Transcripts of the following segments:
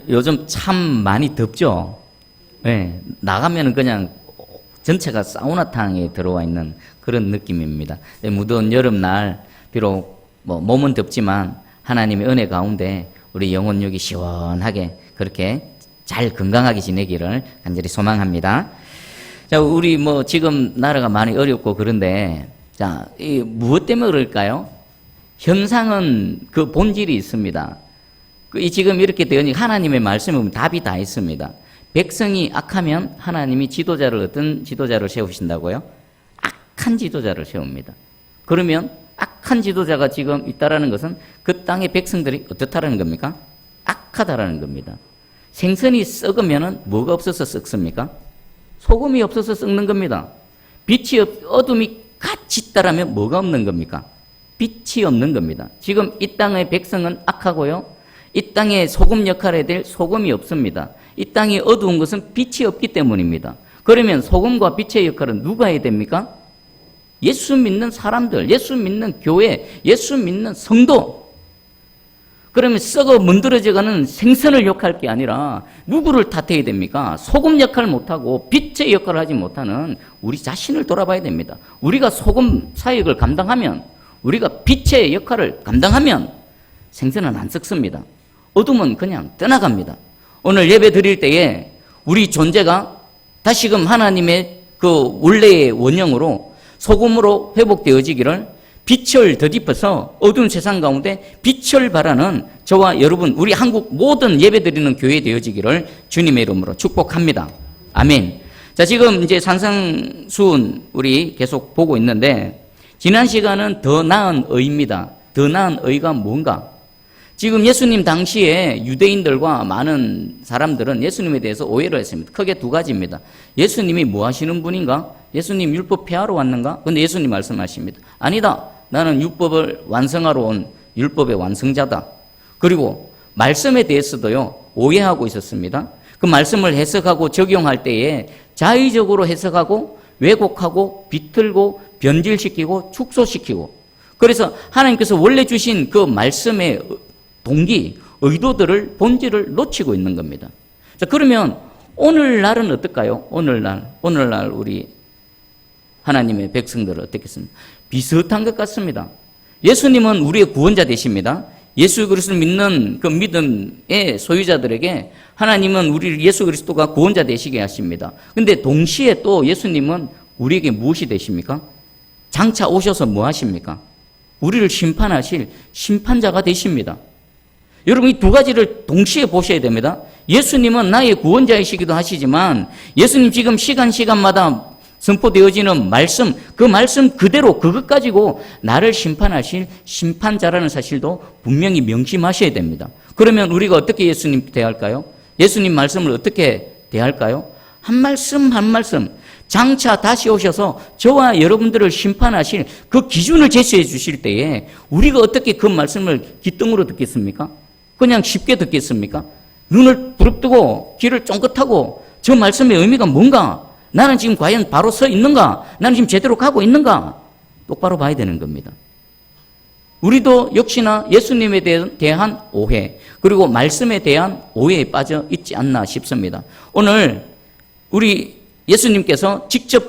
요즘 참 많이 덥죠? 네, 나가면은 그냥 전체가 사우나탕에 들어와 있는 그런 느낌입니다. 네, 무더운 여름날, 비록 몸은 덥지만 하나님의 은혜 가운데 우리 영혼육이 시원하게 그렇게 잘 건강하게 지내기를 간절히 소망합니다. 자, 우리 지금 나라가 많이 어렵고 그런데, 자, 이 무엇 때문에 그럴까요? 현상은 그 본질이 있습니다. 지금 이렇게 되니 하나님의 말씀에 보면 답이 다 있습니다. 백성이 악하면 하나님이 지도자를 어떤 지도자를 세우신다고요? 악한 지도자를 세웁니다. 그러면 악한 지도자가 지금 있다라는 것은 그 땅의 백성들이 어떻다라는 겁니까? 악하다라는 겁니다. 생선이 썩으면 뭐가 없어서 썩습니까? 소금이 없어서 썩는 겁니다. 빛이 어둠이 같이 있다라면 뭐가 없는 겁니까? 빛이 없는 겁니다. 지금 이 땅의 백성은 악하고요. 이 땅에 소금 역할을 해야 될 소금이 없습니다. 이 땅이 어두운 것은 빛이 없기 때문입니다. 그러면 소금과 빛의 역할은 누가 해야 됩니까? 예수 믿는 사람들, 예수 믿는 교회, 예수 믿는 성도. 그러면 썩어 문드러져가는 생선을 욕할 게 아니라 누구를 탓해야 됩니까? 소금 역할을 못하고 빛의 역할을 하지 못하는 우리 자신을 돌아봐야 됩니다. 우리가 소금 사역을 감당하면, 우리가 빛의 역할을 감당하면 생선은 안 썩습니다. 어둠은 그냥 떠나갑니다. 오늘 예배 드릴 때에 우리 존재가 다시금 하나님의 그 원래의 원형으로 소금으로 회복되어지기를, 빛을 덧입어서 어두운 세상 가운데 빛을 발하는 저와 여러분, 우리 한국 모든 예배드리는 교회 되어지기를 주님의 이름으로 축복합니다. 아멘. 자, 지금 이제 산상수훈 우리 계속 보고 있는데, 지난 시간은 더 나은 의입니다. 더 나은 의가 뭔가? 지금 예수님 당시에 유대인들과 많은 사람들은 예수님에 대해서 오해를 했습니다. 크게 두 가지입니다. 예수님이 뭐 하시는 분인가? 예수님 율법 폐하러 왔는가? 근데 예수님 말씀하십니다. 아니다. 나는 율법을 완성하러 온 율법의 완성자다. 그리고 말씀에 대해서도요, 오해하고 있었습니다. 그 말씀을 해석하고 적용할 때에 자의적으로 해석하고 왜곡하고 비틀고 변질시키고 축소시키고, 그래서 하나님께서 원래 주신 그 말씀의 동기, 의도들을, 본질을 놓치고 있는 겁니다. 자, 그러면 오늘날은 어떨까요? 오늘날 우리 하나님의 백성들은 어떻겠습니까? 비슷한 것 같습니다. 예수님은 우리의 구원자 되십니다. 예수 그리스도를 믿는 그 믿음의 소유자들에게 하나님은 우리 예수 그리스도가 구원자 되시게 하십니다. 근데 동시에 또 예수님은 우리에게 무엇이 되십니까? 장차 오셔서 뭐 하십니까? 우리를 심판하실 심판자가 되십니다. 여러분, 이 두 가지를 동시에 보셔야 됩니다. 예수님은 나의 구원자이시기도 하시지만 예수님 지금 시간마다 선포되어지는 말씀, 그 말씀 그대로 그것 가지고 나를 심판하실 심판자라는 사실도 분명히 명심하셔야 됩니다. 그러면 우리가 어떻게 예수님 대할까요? 예수님 말씀을 어떻게 대할까요? 한 말씀 한 말씀, 장차 다시 오셔서 저와 여러분들을 심판하실 그 기준을 제시해 주실 때에 우리가 어떻게 그 말씀을 귀등으로 듣겠습니까? 그냥 쉽게 듣겠습니까? 눈을 부릅뜨고 귀를 쫑긋하고 저 말씀의 의미가 뭔가? 나는 지금 과연 바로 서 있는가? 나는 지금 제대로 가고 있는가? 똑바로 봐야 되는 겁니다. 우리도 역시나 예수님에 대한 오해, 그리고 말씀에 대한 오해에 빠져 있지 않나 싶습니다. 오늘 우리 예수님께서 직접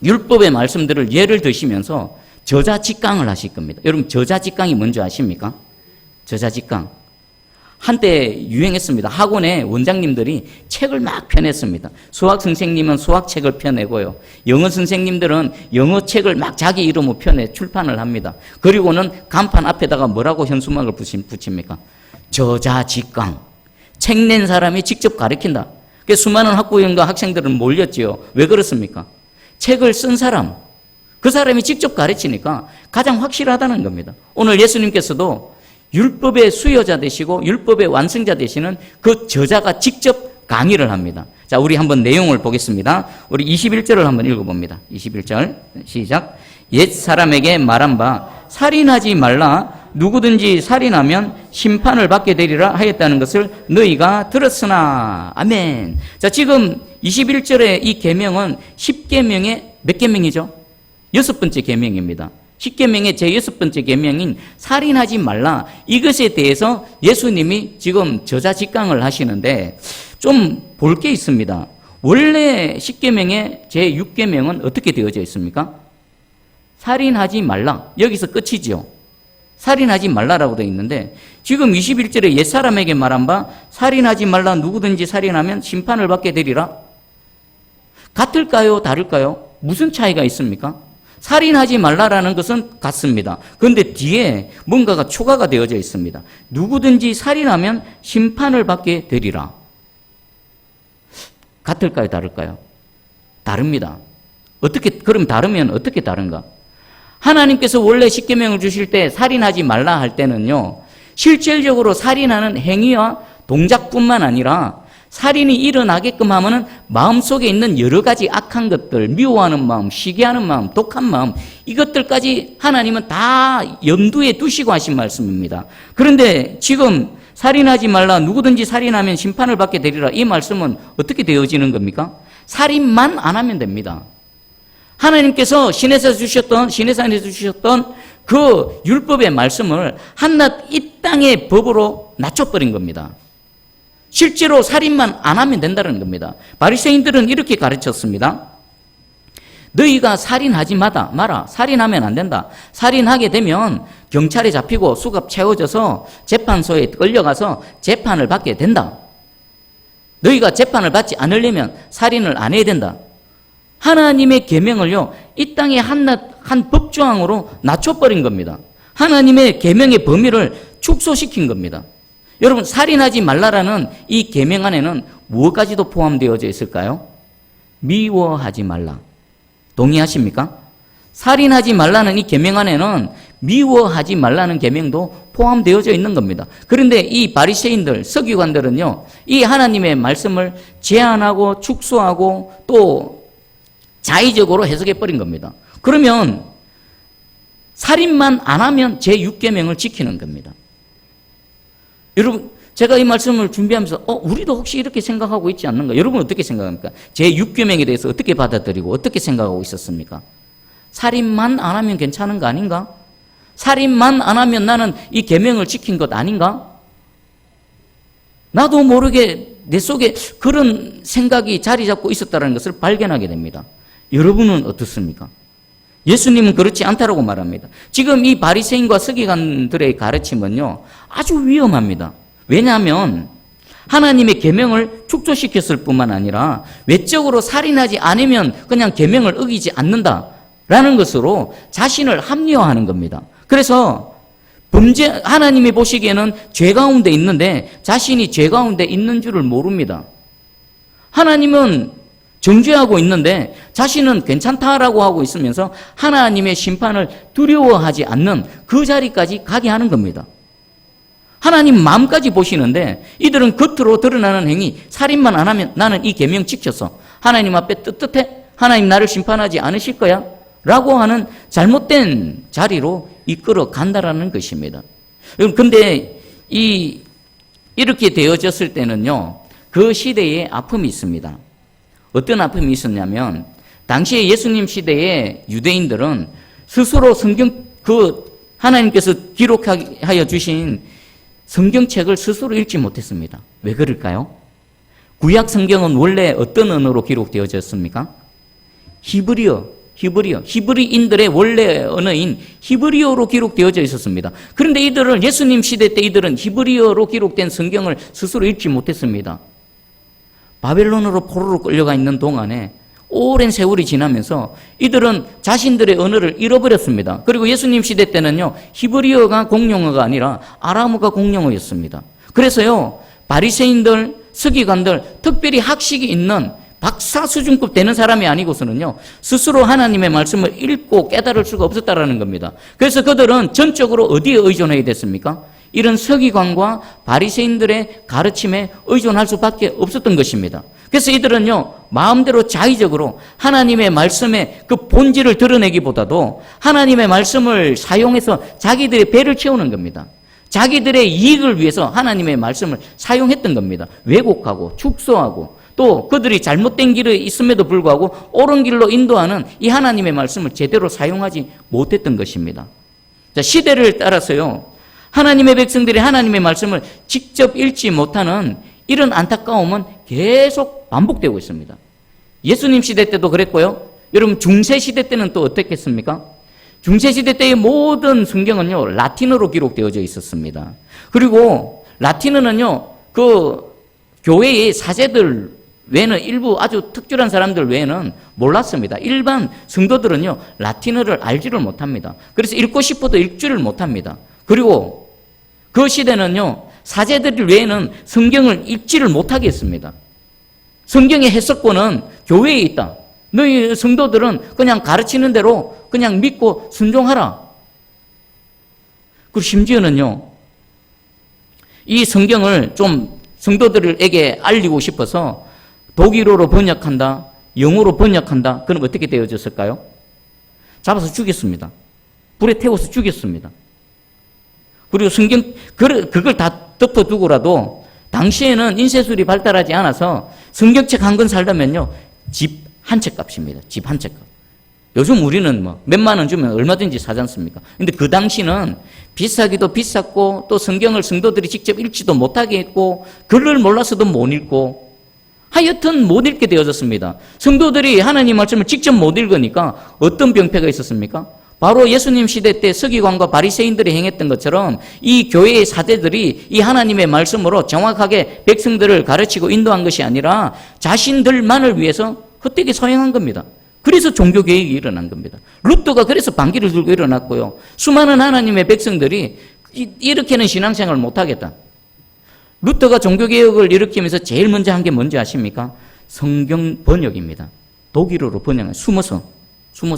율법의 말씀들을 예를 드시면서 저자직강을 하실 겁니다. 여러분, 저자직강이 뭔지 아십니까? 저자직강. 한때 유행했습니다. 학원에 원장님들이 책을 막 펴냈습니다. 수학 선생님은 수학책을 펴내고요. 영어 선생님들은 영어 책을 막 자기 이름으로 펴내 출판을 합니다. 그리고는 간판 앞에다가 뭐라고 현수막을 붙입니까? 저자직강. 책 낸 사람이 직접 가르친다. 그래서 수많은 학부형과 학생들은 몰렸지요. 왜 그렇습니까? 책을 쓴 사람, 그 사람이 직접 가르치니까 가장 확실하다는 겁니다. 오늘 예수님께서도 율법의 수요자 되시고 율법의 완성자 되시는 그 저자가 직접 강의를 합니다. 자, 우리 한번 내용을 보겠습니다. 우리 21절을 한번 읽어봅니다. 21절 시작. 옛 사람에게 말한 바 살인하지 말라. 누구든지 살인하면 심판을 받게 되리라 하였다는 것을 너희가 들었으나. 아멘. 자, 지금 21절의 이 계명은 10계명의 몇 계명이죠? 6번째 계명입니다. 십계명의 제6번째 계명인 살인하지 말라, 이것에 대해서 예수님이 지금 저자직강을 하시는데 좀 볼 게 있습니다. 원래 십계명의 제6계명은 어떻게 되어져 있습니까? 살인하지 말라, 여기서 끝이죠. 살인하지 말라라고 되어 있는데 지금 21절에 옛사람에게 말한 바 살인하지 말라, 누구든지 살인하면 심판을 받게 되리라. 같을까요? 다를까요? 무슨 차이가 있습니까? 살인하지 말라라는 것은 같습니다. 그런데 뒤에 뭔가가 추가가 되어져 있습니다. 누구든지 살인하면 심판을 받게 되리라. 같을까요? 다를까요? 다릅니다. 그럼 다르면 어떻게 다른가? 하나님께서 원래 십계명을 주실 때 살인하지 말라 할 때는요, 실질적으로 살인하는 행위와 동작뿐만 아니라 살인이 일어나게끔 하면은 마음속에 있는 여러 가지 악한 것들, 미워하는 마음, 시기하는 마음, 독한 마음, 이것들까지 하나님은 다 염두에 두시고 하신 말씀입니다. 그런데 지금 살인하지 말라, 누구든지 살인하면 심판을 받게 되리라, 이 말씀은 어떻게 되어지는 겁니까? 살인만 안 하면 됩니다. 하나님께서 시내산에서 주셨던 그 율법의 말씀을 한낱 이 땅의 법으로 낮춰버린 겁니다. 실제로 살인만 안 하면 된다는 겁니다. 바리새인들은 이렇게 가르쳤습니다. 너희가 살인하지 마라. 살인하면 안 된다. 살인하게 되면 경찰에 잡히고 수갑 채워져서 재판소에 끌려가서 재판을 받게 된다. 너희가 재판을 받지 않으려면 살인을 안 해야 된다. 하나님의 계명을요, 이 땅의 한낱 한 법조항으로 낮춰버린 겁니다. 하나님의 계명의 범위를 축소시킨 겁니다. 여러분, 살인하지 말라라는 이 계명 안에는 무엇까지도 포함되어져 있을까요? 미워하지 말라. 동의하십니까? 살인하지 말라는 이 계명 안에는 미워하지 말라는 계명도 포함되어져 있는 겁니다. 그런데 이 바리새인들, 서기관들은요, 이 하나님의 말씀을 제한하고 축소하고 또 자의적으로 해석해 버린 겁니다. 그러면 살인만 안 하면 제6계명을 지키는 겁니다. 여러분, 제가 이 말씀을 준비하면서 우리도 혹시 이렇게 생각하고 있지 않는가? 여러분 어떻게 생각합니까? 제6계명에 대해서 어떻게 받아들이고 어떻게 생각하고 있었습니까? 살인만 안 하면 괜찮은 거 아닌가? 살인만 안 하면 나는 이 계명을 지킨 것 아닌가? 나도 모르게 내 속에 그런 생각이 자리 잡고 있었다는 것을 발견하게 됩니다. 여러분은 어떻습니까? 예수님은 그렇지 않다라고 말합니다. 지금 이 바리새인과 서기관들의 가르침은요, 아주 위험합니다. 왜냐하면 하나님의 계명을 축소시켰을 뿐만 아니라 외적으로 살인하지 않으면 그냥 계명을 어기지 않는다라는 것으로 자신을 합리화하는 겁니다. 그래서 하나님이 보시기에는 죄 가운데 있는데 자신이 죄 가운데 있는 줄을 모릅니다. 하나님은 정죄하고 있는데 자신은 괜찮다라고 하고 있으면서 하나님의 심판을 두려워하지 않는 그 자리까지 가게 하는 겁니다. 하나님 마음까지 보시는데 이들은 겉으로 드러나는 행위, 살인만 안 하면 나는 이 계명 지켰어. 하나님 앞에 떳떳해? 하나님 나를 심판하지 않으실 거야? 라고 하는 잘못된 자리로 이끌어 간다라는 것입니다. 그런데 이렇게 되어졌을 때는요, 그 시대에 아픔이 있습니다. 어떤 아픔이 있었냐면 당시에 예수님 시대의 유대인들은 스스로 하나님께서 기록하여 주신 성경책을 스스로 읽지 못했습니다. 왜 그럴까요? 구약 성경은 원래 어떤 언어로 기록되어졌습니까? 히브리인들의 원래 언어인 히브리어로 기록되어져 있었습니다. 그런데 예수님 시대 때 이들은 히브리어로 기록된 성경을 스스로 읽지 못했습니다. 바벨론으로 포로로 끌려가 있는 동안에 오랜 세월이 지나면서 이들은 자신들의 언어를 잃어버렸습니다. 그리고 예수님 시대 때는요, 히브리어가 공용어가 아니라 아람어가 공용어였습니다. 그래서요, 바리새인들, 서기관들, 특별히 학식이 있는 박사 수준급 되는 사람이 아니고서는요, 스스로 하나님의 말씀을 읽고 깨달을 수가 없었다라는 겁니다. 그래서 그들은 전적으로 어디에 의존해야 됐습니까? 이런 서기관과 바리새인들의 가르침에 의존할 수밖에 없었던 것입니다. 그래서 이들은요, 마음대로 자의적으로 하나님의 말씀의 그 본질을 드러내기보다도 하나님의 말씀을 사용해서 자기들의 배를 채우는 겁니다. 자기들의 이익을 위해서 하나님의 말씀을 사용했던 겁니다. 왜곡하고 축소하고 또 그들이 잘못된 길에 있음에도 불구하고 옳은 길로 인도하는 이 하나님의 말씀을 제대로 사용하지 못했던 것입니다. 자, 시대를 따라서요, 하나님의 백성들이 하나님의 말씀을 직접 읽지 못하는 이런 안타까움은 계속 반복되고 있습니다. 예수님 시대 때도 그랬고요. 여러분 중세 시대 때는 또 어땠겠습니까? 중세 시대 때의 모든 성경은요, 라틴어로 기록되어져 있었습니다. 그리고 라틴어는요, 그 교회의 사제들 외에는, 일부 아주 특별한 사람들 외에는 몰랐습니다. 일반 성도들은요, 라틴어를 알지를 못합니다. 그래서 읽고 싶어도 읽지를 못합니다. 그리고 그 시대는요, 사제들 외에는 성경을 읽지를 못하게 했습니다. 성경의 해석권은 교회에 있다. 너희 성도들은 그냥 가르치는 대로 그냥 믿고 순종하라. 그리고 심지어는요, 이 성경을 좀 성도들에게 알리고 싶어서 독일어로 번역한다, 영어로 번역한다. 그럼 어떻게 되어졌을까요? 잡아서 죽였습니다. 불에 태워서 죽였습니다. 그리고 성경, 그걸 다 덮어두고라도 당시에는 인쇄술이 발달하지 않아서 성경책 한 권 살려면요, 집 한 채 값입니다. 집 한 채 값. 요즘 우리는 뭐 몇만 원 주면 얼마든지 사지 않습니까? 근데 그 당시는 비싸기도 비쌌고, 또 성경을 성도들이 직접 읽지도 못하게 했고, 글을 몰라서도 못 읽고, 하여튼 못 읽게 되어졌습니다. 성도들이 하나님 말씀을 직접 못 읽으니까 어떤 병폐가 있었습니까? 바로 예수님 시대 때 서기관과 바리새인들이 행했던 것처럼 이 교회의 사제들이 이 하나님의 말씀으로 정확하게 백성들을 가르치고 인도한 것이 아니라 자신들만을 위해서 헛되게 사용한 겁니다. 그래서 종교개혁이 일어난 겁니다. 루터가 그래서 반기를 들고 일어났고요. 수많은 하나님의 백성들이 이렇게는 신앙생활을 못하겠다. 루터가 종교개혁을 일으키면서 제일 먼저 한 게 뭔지 아십니까? 성경 번역입니다. 독일어로 번역한, 숨어서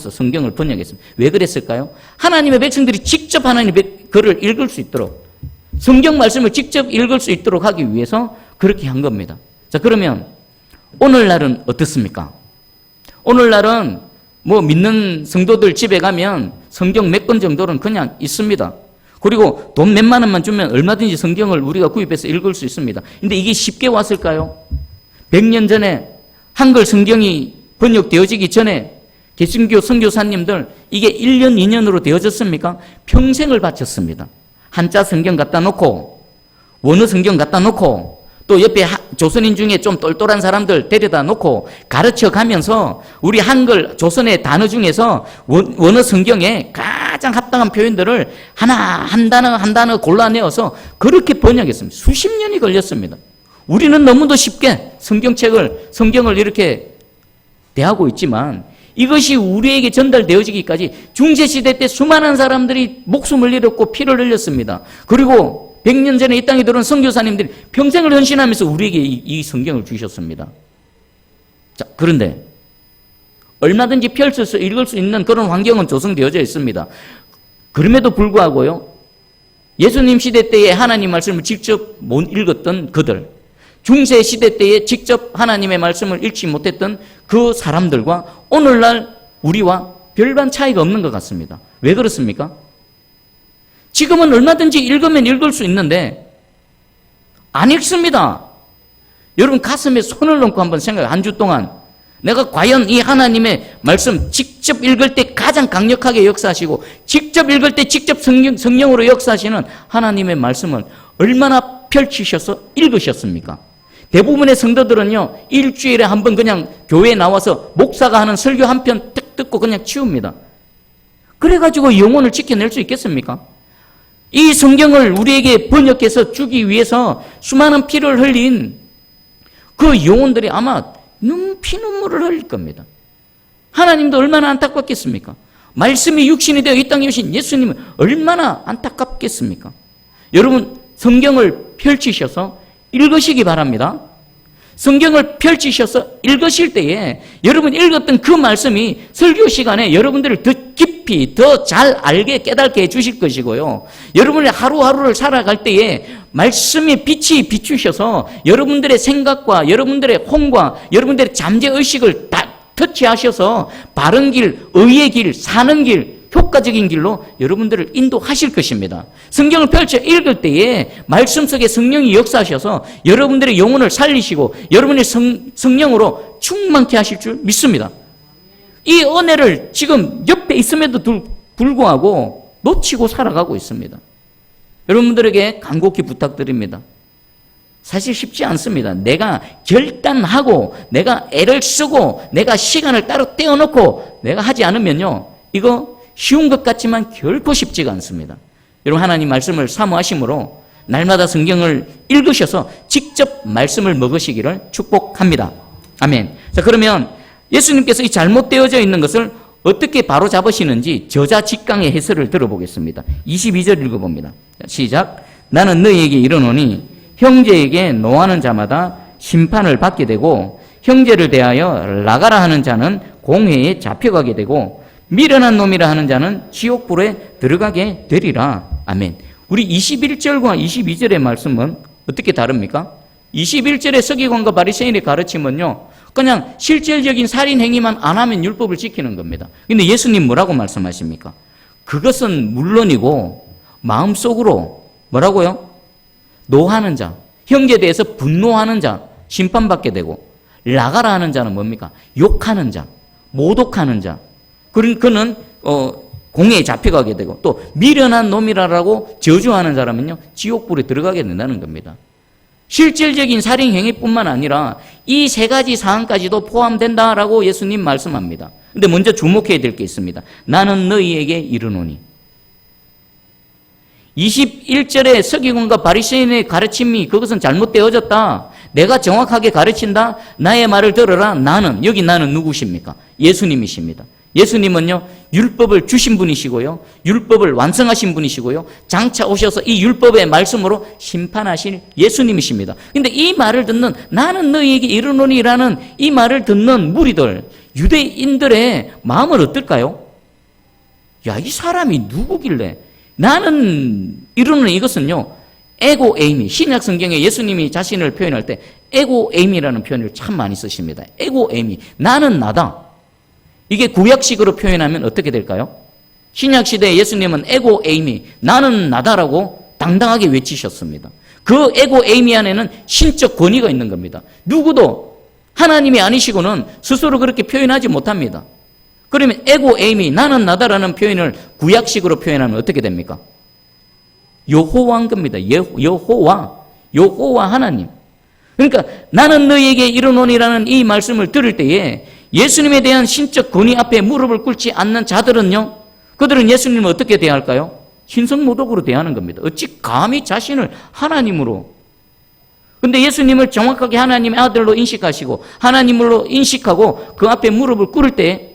성경을 번역했습니다. 왜 그랬을까요? 하나님의 백성들이 직접 하나님의 글을 읽을 수 있도록, 성경 말씀을 직접 읽을 수 있도록 하기 위해서 그렇게 한 겁니다. 자, 그러면 오늘날은 어떻습니까? 오늘날은 뭐 믿는 성도들 집에 가면 성경 몇 권 정도는 그냥 있습니다. 그리고 돈 몇만 원만 주면 얼마든지 성경을 우리가 구입해서 읽을 수 있습니다. 근데 이게 쉽게 왔을까요? 100년 전에 한글 성경이 번역되어지기 전에 개신교 선교사님들 이게 1년, 2년으로 되어졌습니까? 평생을 바쳤습니다. 한자 성경 갖다 놓고, 원어 성경 갖다 놓고, 또 옆에 조선인 중에 좀 똘똘한 사람들 데려다 놓고 가르쳐 가면서 우리 한글 조선의 단어 중에서 원어 성경에 가장 합당한 표현들을 한 단어 골라내어서 그렇게 번역했습니다. 수십 년이 걸렸습니다. 우리는 너무도 쉽게 성경을 이렇게 대하고 있지만 이것이 우리에게 전달되어지기까지 중세시대 때 수많은 사람들이 목숨을 잃었고 피를 흘렸습니다. 그리고 100년 전에 이 땅에 들어온 선교사님들이 평생을 헌신하면서 우리에게 이 성경을 주셨습니다. 자, 그런데 얼마든지 펼쳐서 읽을 수 있는 그런 환경은 조성되어져 있습니다. 그럼에도 불구하고요, 예수님 시대 때에 하나님 말씀을 직접 못 읽었던 그들, 중세 시대 때에 직접 하나님의 말씀을 읽지 못했던 그 사람들과 오늘날 우리와 별반 차이가 없는 것 같습니다. 왜 그렇습니까? 지금은 얼마든지 읽으면 읽을 수 있는데 안 읽습니다. 여러분 가슴에 손을 얹고 한번 생각해요. 한 주 동안 내가 과연 이 하나님의 말씀 직접 읽을 때 가장 강력하게 역사하시고 직접 읽을 때 직접 성령으로 역사하시는 하나님의 말씀을 얼마나 펼치셔서 읽으셨습니까? 대부분의 성도들은요, 일주일에 한 번 그냥 교회에 나와서 목사가 하는 설교 한 편 딱 듣고 그냥 치웁니다. 그래가지고 영혼을 지켜낼 수 있겠습니까? 이 성경을 우리에게 번역해서 주기 위해서 수많은 피를 흘린 그 영혼들이 아마 피눈물을 흘릴 겁니다. 하나님도 얼마나 안타깝겠습니까? 말씀이 육신이 되어 이 땅에 오신 예수님은 얼마나 안타깝겠습니까? 여러분 성경을 펼치셔서 읽으시기 바랍니다. 성경을 펼치셔서 읽으실 때에 여러분 읽었던 그 말씀이 설교 시간에 여러분들을 더 깊이 더 잘 알게 깨닫게 해주실 것이고요. 여러분의 하루하루를 살아갈 때에 말씀의 빛이 비추셔서 여러분들의 생각과 여러분들의 혼과 여러분들의 잠재의식을 다 터치하셔서 바른 길, 의의 길, 사는 길, 효과적인 길로 여러분들을 인도하실 것입니다. 성경을 펼쳐 읽을 때에 말씀 속에 성령이 역사하셔서 여러분들의 영혼을 살리시고 여러분의 성령으로 충만케 하실 줄 믿습니다. 이 은혜를 지금 옆에 있음에도 불구하고 놓치고 살아가고 있습니다. 여러분들에게 간곡히 부탁드립니다. 사실 쉽지 않습니다. 내가 결단하고 내가 애를 쓰고 내가 시간을 따로 떼어놓고 내가 하지 않으면요, 이거 쉬운 것 같지만 결코 쉽지가 않습니다. 여러분, 하나님 말씀을 사모하심으로 날마다 성경을 읽으셔서 직접 말씀을 먹으시기를 축복합니다. 아멘. 자, 그러면 예수님께서 이 잘못되어져 있는 것을 어떻게 바로 잡으시는지 저자 직강의 해설을 들어보겠습니다. 22절 읽어봅니다. 시작. 나는 너희에게 이르노니 형제에게 노하는 자마다 심판을 받게 되고 형제를 대하여 나가라 하는 자는 공회에 잡혀가게 되고 미련한 놈이라 하는 자는 지옥불에 들어가게 되리라. 아멘. 우리 21절과 22절의 말씀은 어떻게 다릅니까? 21절의 서기관과 바리새인의 가르침은요, 그냥 실질적인 살인 행위만 안 하면 율법을 지키는 겁니다. 근데 예수님 뭐라고 말씀하십니까? 그것은 물론이고 마음속으로 뭐라고요? 노하는 자, 형제에 대해서 분노하는 자 심판받게 되고, 나가라 하는 자는 뭡니까? 욕하는 자, 모독하는 자, 그는 공회에 잡혀가게 되고, 또 미련한 놈이라고 저주하는 사람은요, 지옥불에 들어가게 된다는 겁니다. 실질적인 살인 행위뿐만 아니라 이 세 가지 사항까지도 포함된다라고 예수님 말씀합니다. 근데 먼저 주목해야 될 게 있습니다. 나는 너희에게 이르노니. 21절의 서기관과 바리새인의 가르침이 그것은 잘못되어졌다. 내가 정확하게 가르친다. 나의 말을 들어라. 나는, 여기 나는 누구십니까? 예수님이십니다. 예수님은요, 율법을 주신 분이시고요, 율법을 완성하신 분이시고요, 장차 오셔서 이 율법의 말씀으로 심판하실 예수님이십니다. 근데 이 말을 듣는, 나는 너희에게 이르노니라는 이 말을 듣는 무리들, 유대인들의 마음은 어떨까요? 야, 이 사람이 누구길래? 나는 이르노니, 이것은요, 에고 에이미, 신약 성경에 예수님이 자신을 표현할 때 에고 에이미라는 표현을 참 많이 쓰십니다. 에고 에이미, 나는 나다. 이게 구약식으로 표현하면 어떻게 될까요? 신약 시대에 예수님은 에고 에이미, 나는 나다라고 당당하게 외치셨습니다. 그 에고 에이미 안에는 신적 권위가 있는 겁니다. 누구도 하나님이 아니시고는 스스로 그렇게 표현하지 못합니다. 그러면 에고 에이미, 나는 나다라는 표현을 구약식으로 표현하면 어떻게 됩니까? 여호와인 겁니다. 여호와 하나님. 그러니까 나는 너희에게 이르노니라는 이 말씀을 들을 때에 예수님에 대한 신적 권위 앞에 무릎을 꿇지 않는 자들은요, 그들은 예수님을 어떻게 대할까요? 신성모독으로 대하는 겁니다. 어찌 감히 자신을 하나님으로. 근데 예수님을 정확하게 하나님의 아들로 인식하시고 하나님으로 인식하고 그 앞에 무릎을 꿇을 때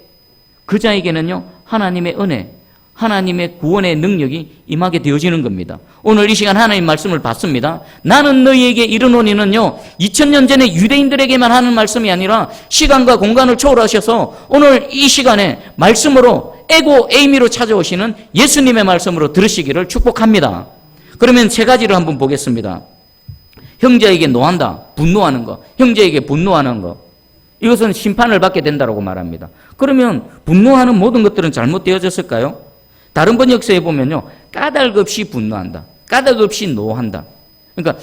그 자에게는요, 하나님의 은혜, 하나님의 구원의 능력이 임하게 되어지는 겁니다. 오늘 이 시간 하나님 말씀을 봤습니다. 나는 너희에게 이르노니는요, 2000년 전에 유대인들에게만 하는 말씀이 아니라 시간과 공간을 초월하셔서 오늘 이 시간에 말씀으로 에고 에이미로 찾아오시는 예수님의 말씀으로 들으시기를 축복합니다. 그러면 세 가지를 한번 보겠습니다. 형제에게 노한다, 분노하는 거, 형제에게 분노하는 거, 이것은 심판을 받게 된다고 말합니다. 그러면 분노하는 모든 것들은 잘못되어졌을까요? 다른 번역서에 보면요, 까닭 없이 분노한다, 까닭 없이 노한다. 그러니까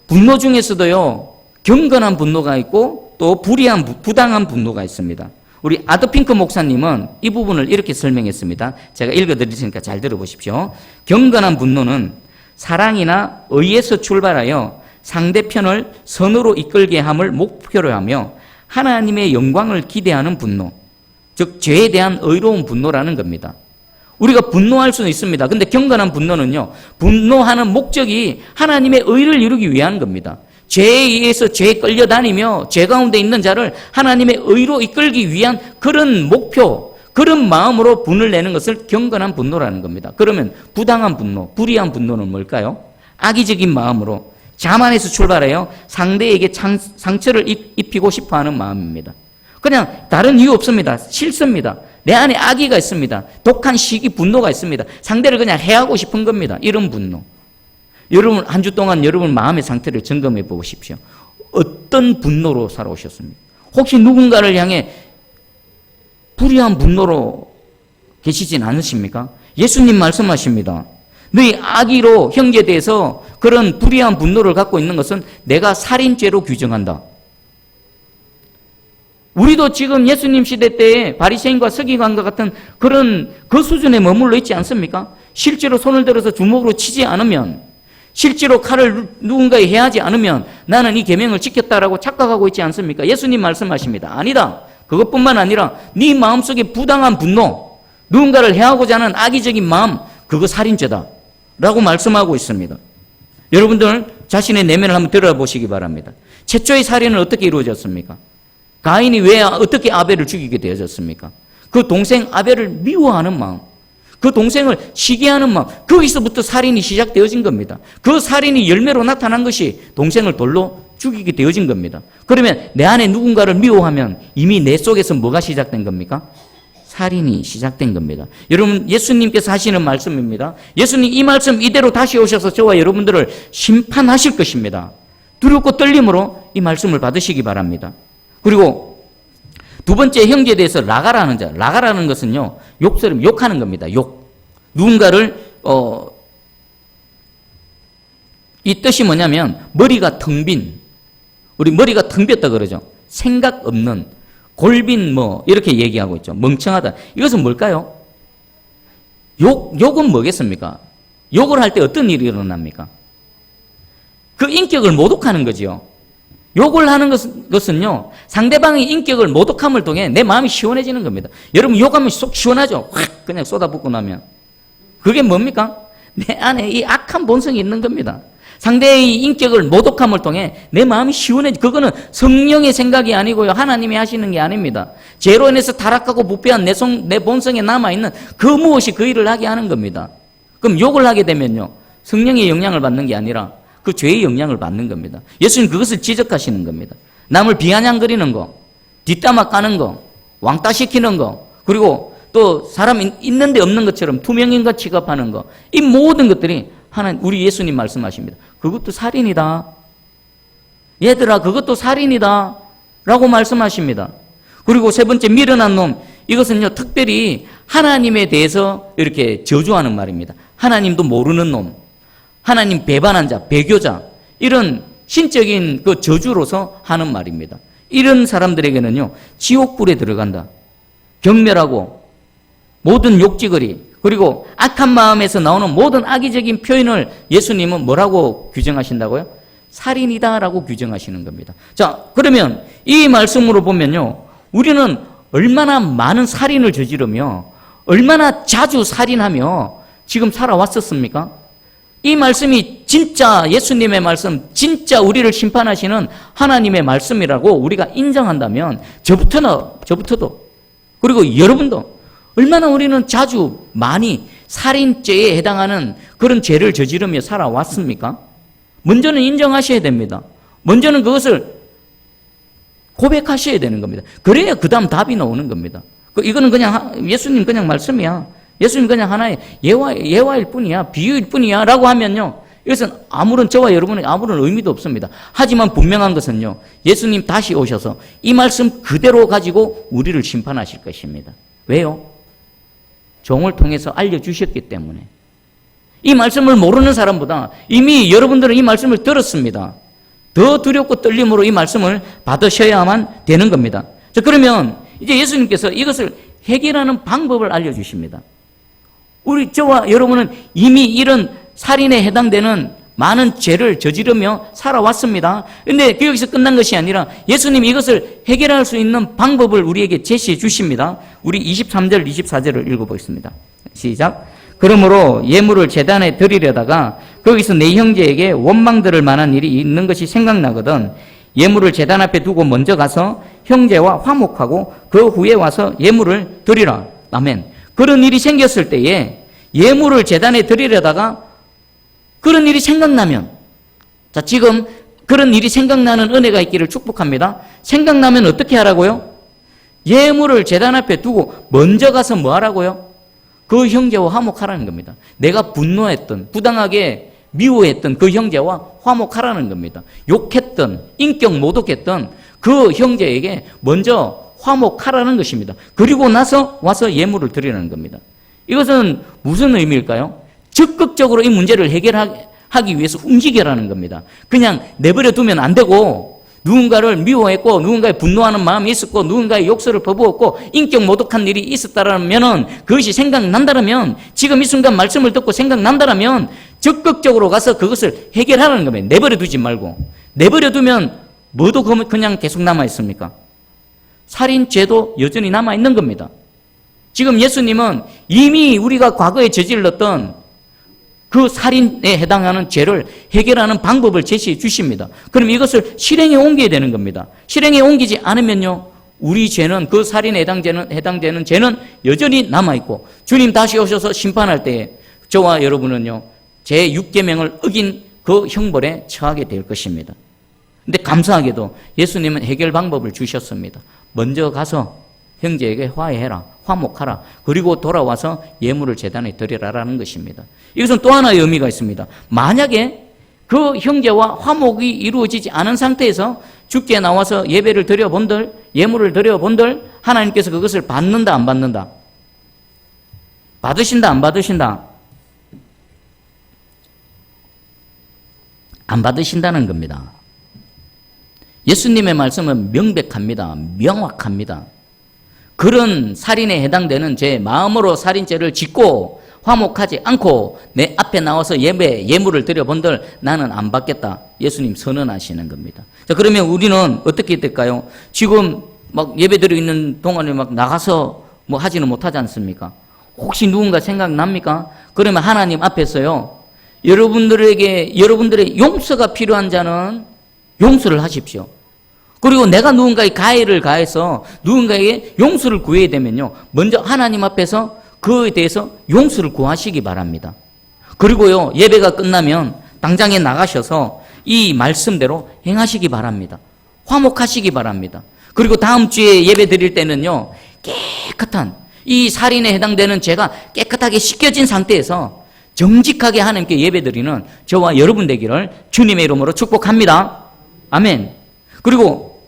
분노 중에서도요, 경건한 분노가 있고 또 부당한 분노가 있습니다. 우리 아드핑크 목사님은 이 부분을 이렇게 설명했습니다. 제가 읽어드리니까 잘 들어보십시오. 경건한 분노는 사랑이나 의에서 출발하여 상대편을 선으로 이끌게 함을 목표로 하며 하나님의 영광을 기대하는 분노, 즉 죄에 대한 의로운 분노라는 겁니다. 우리가 분노할 수는 있습니다. 근데 경건한 분노는요, 분노하는 목적이 하나님의 의를 이루기 위한 겁니다. 죄에 의해서 죄에 끌려다니며 죄 가운데 있는 자를 하나님의 의로 이끌기 위한 그런 목표, 그런 마음으로 분을 내는 것을 경건한 분노라는 겁니다. 그러면 부당한 분노, 불의한 분노는 뭘까요? 악의적인 마음으로 자만에서 출발해요, 상대에게 상처를 입히고 싶어하는 마음입니다. 그냥 다른 이유 없습니다. 싫습니다. 내 안에 악의가 있습니다. 독한 시기 분노가 있습니다. 상대를 그냥 해하고 싶은 겁니다. 이런 분노. 여러분, 한 주 동안 여러분 마음의 상태를 점검해 보십시오. 어떤 분노로 살아오셨습니까? 혹시 누군가를 향해 불의한 분노로 계시진 않으십니까? 예수님 말씀하십니다. 너희 악의로 형제에 대해서 그런 불의한 분노를 갖고 있는 것은 내가 살인죄로 규정한다. 우리도 지금 예수님 시대 때에 바리새인과 서기관과 같은 그런 그 수준에 머물러 있지 않습니까? 실제로 손을 들어서 주먹으로 치지 않으면, 실제로 칼을 누군가에 해하지 않으면 나는 이 계명을 지켰다라고 착각하고 있지 않습니까? 예수님 말씀하십니다. 아니다. 그것뿐만 아니라 네 마음속에 부당한 분노, 누군가를 해하고자 하는 악의적인 마음, 그거 살인죄다 라고 말씀하고 있습니다. 여러분들 자신의 내면을 한번 들어보시기 바랍니다. 최초의 살인은 어떻게 이루어졌습니까? 가인이 왜 어떻게 아벨을 죽이게 되어졌습니까? 그 동생 아벨을 미워하는 마음, 그 동생을 시기하는 마음, 거기서부터 살인이 시작되어진 겁니다. 그 살인이 열매로 나타난 것이 동생을 돌로 죽이게 되어진 겁니다. 그러면 내 안에 누군가를 미워하면 이미 내 속에서 뭐가 시작된 겁니까? 살인이 시작된 겁니다. 여러분, 예수님께서 하시는 말씀입니다. 예수님 이 말씀 이대로 다시 오셔서 저와 여러분들을 심판하실 것입니다. 두렵고 떨림으로 이 말씀을 받으시기 바랍니다. 그리고 두 번째 형제에 대해서 라가라는 자, 라가라는 것은요, 욕하는 겁니다. 욕. 누군가를 이 뜻이 뭐냐면 머리가 텅 빈, 우리 머리가 텅 빈다 그러죠. 생각 없는, 골빈 이렇게 얘기하고 있죠. 멍청하다. 이것은 뭘까요? 욕은 뭐겠습니까? 욕을 할 때 어떤 일이 일어납니까? 그 인격을 모독하는 거지요. 욕을 하는 것은요, 상대방의 인격을 모독함을 통해 내 마음이 시원해지는 겁니다. 여러분, 욕하면 속 시원하죠? 확 그냥 쏟아붓고 나면. 그게 뭡니까? 내 안에 이 악한 본성이 있는 겁니다. 상대의 인격을 모독함을 통해 내 마음이 시원해지. 그거는 성령의 생각이 아니고요, 하나님이 하시는 게 아닙니다. 죄로 인해서 타락하고 부패한 내 본성에 남아있는 그 무엇이 그 일을 하게 하는 겁니다. 그럼 욕을 하게 되면요, 성령의 영향을 받는 게 아니라 그 죄의 영향을 받는 겁니다. 예수님 그것을 지적하시는 겁니다. 남을 비아냥거리는 거, 뒷담화 까는 거, 왕따시키는 거, 그리고 또 사람 있는데 없는 것처럼 투명인과 취급하는 거, 이 모든 것들이 우리 예수님 말씀하십니다. 그것도 살인이다. 얘들아, 그것도 살인이다 라고 말씀하십니다. 그리고 세 번째, 미련한 놈, 이것은요 특별히 하나님에 대해서 이렇게 저주하는 말입니다. 하나님도 모르는 놈, 하나님 배반한 자, 배교자, 이런 신적인 그 저주로서 하는 말입니다. 이런 사람들에게는요, 지옥불에 들어간다. 경멸하고 모든 욕지거리, 그리고 악한 마음에서 나오는 모든 악의적인 표현을 예수님은 뭐라고 규정하신다고요? 살인이다라고 규정하시는 겁니다. 자, 그러면 이 말씀으로 보면요, 우리는 얼마나 많은 살인을 저지르며 얼마나 자주 살인하며 지금 살아왔었습니까? 이 말씀이 진짜 예수님의 말씀, 진짜 우리를 심판하시는 하나님의 말씀이라고 우리가 인정한다면 저부터도 그리고 여러분도 얼마나 우리는 자주 많이 살인죄에 해당하는 그런 죄를 저지르며 살아왔습니까? 먼저는 인정하셔야 됩니다. 먼저는 그것을 고백하셔야 되는 겁니다. 그래야 그 다음 답이 나오는 겁니다. 이거는 그냥 예수님 그냥 말씀이야. 예수님 그냥 하나의 예화일 뿐이야, 비유일 뿐이야 라고 하면요, 이것은 저와 여러분의 아무런 의미도 없습니다. 하지만 분명한 것은요, 예수님 다시 오셔서 이 말씀 그대로 가지고 우리를 심판하실 것입니다. 왜요? 종을 통해서 알려주셨기 때문에. 이 말씀을 모르는 사람보다 이미 여러분들은 이 말씀을 들었습니다. 더 두렵고 떨림으로 이 말씀을 받으셔야만 되는 겁니다. 자, 그러면 이제 예수님께서 이것을 해결하는 방법을 알려주십니다. 저와 여러분은 이미 이런 살인에 해당되는 많은 죄를 저지르며 살아왔습니다. 그런데 여기서 끝난 것이 아니라 예수님이 이것을 해결할 수 있는 방법을 우리에게 제시해 주십니다. 우리 23절, 24절을 읽어보겠습니다. 시작. 그러므로 예물을 제단에 드리려다가 거기서 내 형제에게 원망 들을 만한 일이 있는 것이 생각나거든 예물을 제단 앞에 두고 먼저 가서 형제와 화목하고 그 후에 와서 예물을 드리라. 아멘. 그런 일이 생겼을 때에 예물을 제단에 드리려다가 그런 일이 생각나면, 자, 지금 그런 일이 생각나는 은혜가 있기를 축복합니다. 생각나면 어떻게 하라고요? 예물을 제단 앞에 두고 먼저 가서 뭐 하라고요? 그 형제와 화목하라는 겁니다. 내가 분노했던, 부당하게 미워했던 그 형제와 화목하라는 겁니다. 욕했던, 인격 모독했던 그 형제에게 먼저 화목하라는 것입니다. 그리고 나서 와서 예물을 드리라는 겁니다. 이것은 무슨 의미일까요? 적극적으로 이 문제를 해결하기 위해서 움직여라는 겁니다. 그냥 내버려 두면 안 되고 누군가를 미워했고 누군가에 분노하는 마음이 있었고 누군가의 욕설을 퍼부었고 인격 모독한 일이 있었다라면 그것이 생각난다라면 지금 이 순간 말씀을 듣고 생각난다라면 적극적으로 가서 그것을 해결하라는 겁니다. 내버려 두지 말고. 내버려 두면 뭐도 그냥 계속 남아있습니까? 살인죄도 여전히 남아있는 겁니다. 지금 예수님은 이미 우리가 과거에 저질렀던 그 살인에 해당하는 죄를 해결하는 방법을 제시해 주십니다. 그럼 이것을 실행에 옮겨야 되는 겁니다. 실행에 옮기지 않으면요, 우리 죄는, 그 살인에 해당되는 죄는 여전히 남아있고, 주님 다시 오셔서 심판할 때에 저와 여러분은요, 제6계명을 어긴 그 형벌에 처하게 될 것입니다. 근데 감사하게도 예수님은 해결 방법을 주셨습니다. 먼저 가서 형제에게 화해해라, 화목하라, 그리고 돌아와서 예물을 제단에 드리라라는 것입니다. 이것은 또 하나의 의미가 있습니다. 만약에 그 형제와 화목이 이루어지지 않은 상태에서 주께 나와서 예배를 드려본들, 예물을 드려본들, 하나님께서 그것을 받는다 안 받는다? 받으신다 안 받으신다? 안 받으신다는 겁니다. 예수님의 말씀은 명백합니다. 명확합니다. 그런 살인에 해당되는 죄, 마음으로 살인죄를 짓고 화목하지 않고 내 앞에 나와서 예물을 드려본들 나는 안 받겠다. 예수님 선언하시는 겁니다. 자, 그러면 우리는 어떻게 될까요? 지금 막 예배 드리고 있는 동안에 막 나가서 뭐 하지는 못하지 않습니까? 혹시 누군가 생각납니까? 그러면 하나님 앞에서요, 여러분들의 용서가 필요한 자는 용서를 하십시오. 그리고 내가 누군가의 가해를 가해서 누군가에게 용서를 구해야 되면요, 먼저 하나님 앞에서 그에 대해서 용서를 구하시기 바랍니다. 그리고요, 예배가 끝나면 당장에 나가셔서 이 말씀대로 행하시기 바랍니다. 화목하시기 바랍니다. 그리고 다음 주에 예배 드릴 때는요, 깨끗한 이 살인에 해당되는 죄가 깨끗하게 씻겨진 상태에서 정직하게 하나님께 예배 드리는 저와 여러분 되기를 주님의 이름으로 축복합니다. 아멘. 그리고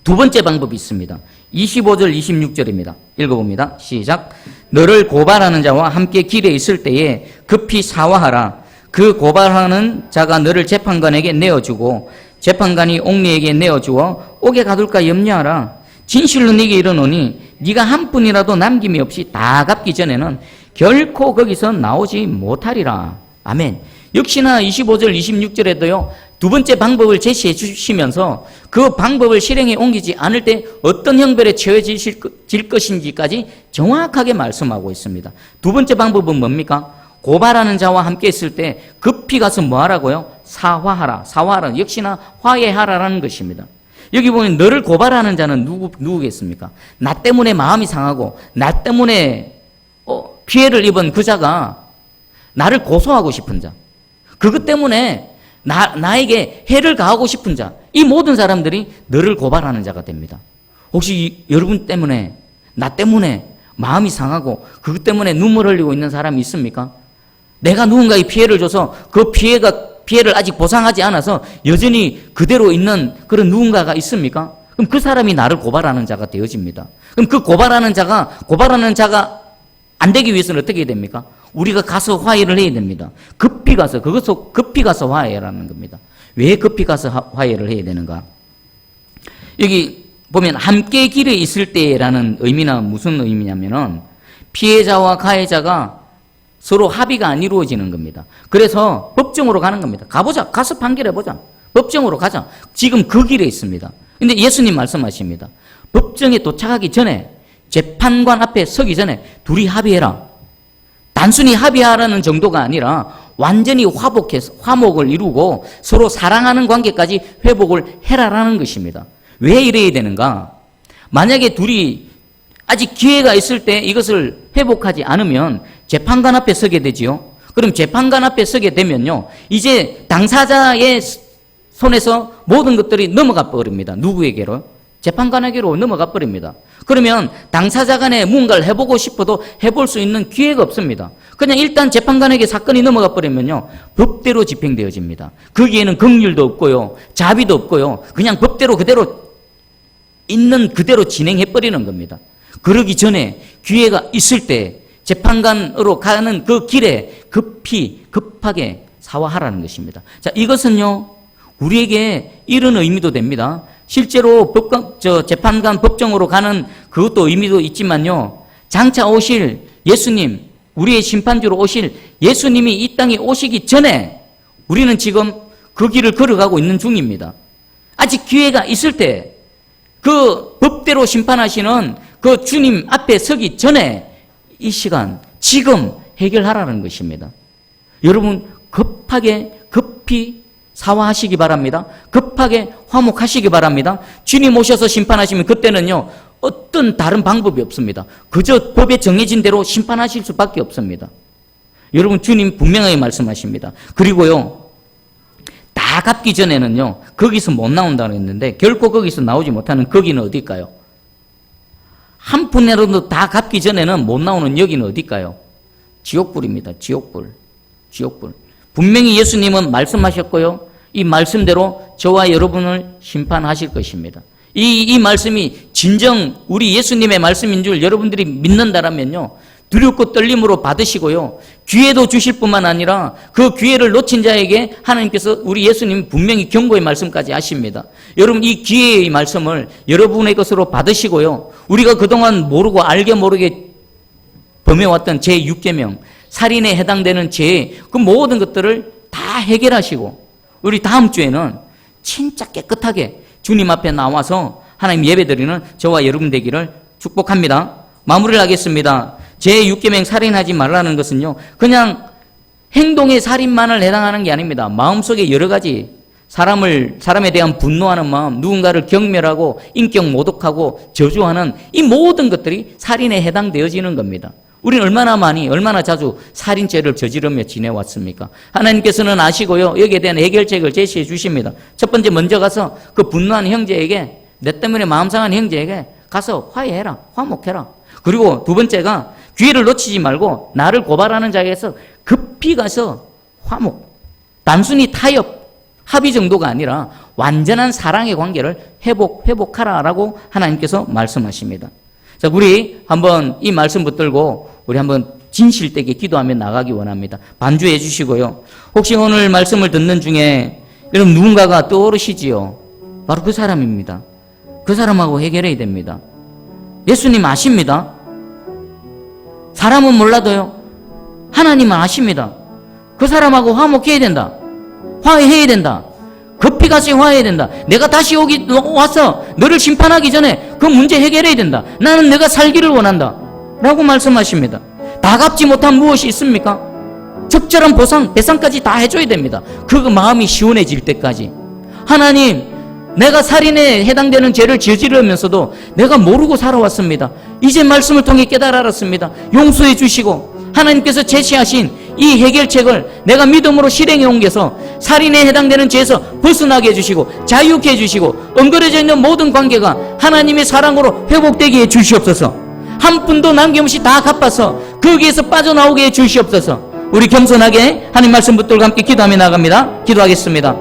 두 번째 방법이 있습니다. 25절 26절입니다. 읽어봅니다. 시작. 너를 고발하는 자와 함께 길에 있을 때에 급히 사화하라. 그 고발하는 자가 너를 재판관에게 내어주고 재판관이 옥리에게 내어주어 옥에 가둘까 염려하라. 진실로 네게 이르노니 네가 한 푼이라도 남김이 없이 다 갚기 전에는 결코 거기서 나오지 못하리라. 아멘. 역시나 25절 26절에도요 두 번째 방법을 제시해 주시면서 그 방법을 실행에 옮기지 않을 때 어떤 형벌에 처해질 것인지까지 정확하게 말씀하고 있습니다. 두 번째 방법은 뭡니까? 고발하는 자와 함께 있을 때 급히 가서 뭐 하라고요? 사화하라. 사화하라. 역시나 화해하라라는 것입니다. 여기 보면 너를 고발하는 자는 누구겠습니까? 나 때문에 마음이 상하고 나 때문에 피해를 입은 그 자가 나를 고소하고 싶은 자, 그것 때문에 나에게 해를 가하고 싶은 자, 이 모든 사람들이 너를 고발하는 자가 됩니다. 혹시 여러분 때문에, 나 때문에 마음이 상하고 그것 때문에 눈물 흘리고 있는 사람이 있습니까? 내가 누군가에 피해를 줘서 그 피해를 아직 보상하지 않아서 여전히 그대로 있는 그런 누군가가 있습니까? 그럼 그 사람이 나를 고발하는 자가 되어집니다. 그럼 그 고발하는 자가 안 되기 위해서는 어떻게 해야 됩니까? 우리가 가서 화해를 해야 됩니다. 급히 가서 화해라는 겁니다. 왜 급히 가서 화해를 해야 되는가? 여기 보면 함께 길에 있을 때라는 의미나 무슨 의미냐면은 피해자와 가해자가 서로 합의가 안 이루어지는 겁니다. 그래서 법정으로 가는 겁니다. 가서 판결해보자. 법정으로 가자. 지금 그 길에 있습니다. 근데 예수님 말씀하십니다. 법정에 도착하기 전에, 재판관 앞에 서기 전에 둘이 합의해라. 단순히 합의하라는 정도가 아니라 완전히 화목을 이루고 서로 사랑하는 관계까지 회복을 해라라는 것입니다. 왜 이래야 되는가? 만약에 둘이 아직 기회가 있을 때 이것을 회복하지 않으면 재판관 앞에 서게 되지요. 그럼 재판관 앞에 서게 되면요, 이제 당사자의 손에서 모든 것들이 넘어가 버립니다. 누구에게로? 재판관에게로 넘어가 버립니다. 그러면 당사자 간에 뭔가를 해보고 싶어도 해볼 수 있는 기회가 없습니다. 그냥 일단 재판관에게 사건이 넘어가 버리면요, 법대로 집행되어집니다. 거기에는 긍휼도 없고요, 자비도 없고요, 그냥 법대로 그대로 있는 그대로 진행해버리는 겁니다. 그러기 전에 기회가 있을 때 재판관으로 가는 그 길에 급하게 사화하라는 것입니다. 자, 이것은요, 우리에게 이런 의미도 됩니다. 실제로 재판관 법정으로 가는 그것도 의미도 있지만요, 장차 오실 예수님, 우리의 심판주로 오실 예수님이 이 땅에 오시기 전에 우리는 지금 그 길을 걸어가고 있는 중입니다. 아직 기회가 있을 때 그 법대로 심판하시는 그 주님 앞에 서기 전에 이 시간, 지금 해결하라는 것입니다. 여러분, 급히 사화하시기 바랍니다. 급하게 화목하시기 바랍니다. 주님 오셔서 심판하시면 그때는요, 어떤 다른 방법이 없습니다. 그저 법에 정해진 대로 심판하실 수밖에 없습니다. 여러분, 주님 분명하게 말씀하십니다. 그리고요, 다 갚기 전에는요, 거기서 못 나온다고 했는데 결코 거기서 나오지 못하는 거기는 어딜까요? 한 푼이라도 다 갚기 전에는 못 나오는 여기는 어딜까요? 지옥불입니다. 지옥불. 분명히 예수님은 말씀하셨고요, 이 말씀대로 저와 여러분을 심판하실 것입니다. 이 말씀이 진정 우리 예수님의 말씀인 줄 여러분들이 믿는다라면요, 두렵고 떨림으로 받으시고요, 기회도 주실 뿐만 아니라 그 기회를 놓친 자에게 하나님께서 우리 예수님 분명히 경고의 말씀까지 하십니다. 여러분, 이 기회의 말씀을 여러분의 것으로 받으시고요, 우리가 그동안 모르고 알게 모르게 범해왔던 제6계명, 살인에 해당되는 죄, 그 모든 것들을 다 해결하시고 우리 다음 주에는 진짜 깨끗하게 주님 앞에 나와서 하나님 예배드리는 저와 여러분 되기를 축복합니다. 마무리를 하겠습니다. 제6계명 살인하지 말라는 것은요, 그냥 행동의 살인만을 해당하는 게 아닙니다. 마음속에 여러 가지 사람에 대한 분노하는 마음, 누군가를 경멸하고 인격 모독하고 저주하는 이 모든 것들이 살인에 해당되어지는 겁니다. 우리는 얼마나 자주 살인죄를 저지르며 지내왔습니까? 하나님께서는 아시고요, 여기에 대한 해결책을 제시해 주십니다. 첫 번째, 먼저 가서 그 분노한 형제에게, 내 때문에 마음 상한 형제에게 가서 화해해라, 화목해라. 그리고 두 번째가 기회를 놓치지 말고 나를 고발하는 자에게서 급히 가서 화목, 단순히 타협, 합의 정도가 아니라 완전한 사랑의 관계를 회복하라라고 하나님께서 말씀하십니다. 자, 우리 한번 이 말씀 붙들고 우리 한번 진실되게 기도하며 나가기 원합니다. 반주해 주시고요. 혹시 오늘 말씀을 듣는 중에 여러분 누군가가 떠오르시지요? 바로 그 사람입니다. 그 사람하고 해결해야 됩니다. 예수님 아십니다. 사람은 몰라도요, 하나님은 아십니다. 그 사람하고 화목해야 된다. 화해해야 된다. 급히 가서 화해해야 된다. 내가 다시 와서 너를 심판하기 전에 그 문제 해결해야 된다. 나는 내가 살기를 원한다. 라고 말씀하십니다. 다 갚지 못한 무엇이 있습니까? 적절한 배상까지 다 해줘야 됩니다. 그 마음이 시원해질 때까지. 하나님, 내가 살인에 해당되는 죄를 저지르면서도 내가 모르고 살아왔습니다. 이제 말씀을 통해 깨달았습니다. 용서해 주시고 하나님께서 제시하신 이 해결책을 내가 믿음으로 실행해 옮겨서 살인에 해당되는 죄에서 벗어나게 해주시고 자유케 해주시고 엉그러져 있는 모든 관계가 하나님의 사랑으로 회복되게 해주시옵소서. 한 푼도 남김없이 다 갚아서 거기에서 빠져나오게 해주시옵소서. 우리 겸손하게 하나님 말씀 붙들고 함께 기도하며 나갑니다. 기도하겠습니다.